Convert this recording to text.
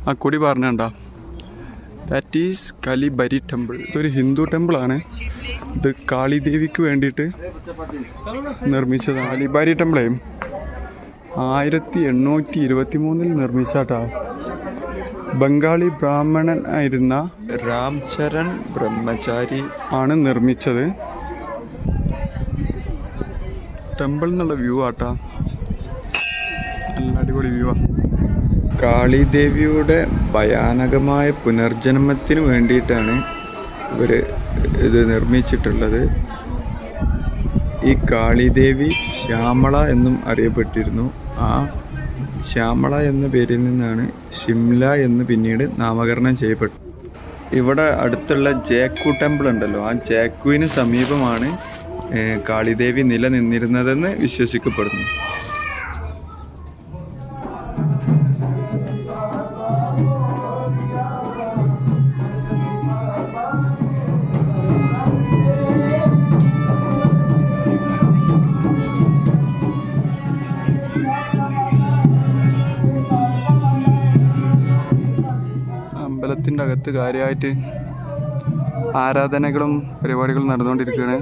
ആ കൊടി പറഞ്ഞാ ദാറ്റ് ഈസ് കലിബരി ടെമ്പിൾ. ഇതൊരു ഹിന്ദു ടെമ്പിളാണ്. ഇത് കാളിദേവിക്ക് വേണ്ടിയിട്ട് നിർമ്മിച്ചതാണ്. കലിബരി ടെമ്പിളേ 1823 നിർമ്മിച്ചാട്ടാ. ബംഗാളി ബ്രാഹ്മണൻ ആയിരുന്ന രാംചരൺ ബ്രഹ്മചാരി ആണ് നിർമ്മിച്ചത്. ടെമ്പിൾ എന്നുള്ള വ്യൂ ആട്ടാ, നല്ല അടിപൊളി വ്യൂ ആ. കാളിദേവിയുടെ ഭയാനകമായ പുനർജന്മത്തിന് വേണ്ടിയിട്ടാണ് ഇവർ ഇത് നിർമ്മിച്ചിട്ടുള്ളത്. ഈ കാളിദേവി ശ്യാമള എന്നും അറിയപ്പെട്ടിരുന്നു. ആ ശ്യാമള എന്ന പേരിൽ നിന്നാണ് ഷിംല എന്ന് പിന്നീട് നാമകരണം ചെയ്യപ്പെട്ടു. ഇവിടെ അടുത്തുള്ള ജേക്കു ടെമ്പിൾ ഉണ്ടല്ലോ, ആ ജേക്കുവിന് സമീപമാണ് കാളിദേവി നിലനിന്നിരുന്നതെന്ന് വിശ്വസിക്കപ്പെടുന്നു. അമ്പലത്തിൻ്റെ അകത്ത് കാര്യമായിട്ട് ആരാധനകളും പരിപാടികളും നടന്നുകൊണ്ടിരിക്കുകയാണ്.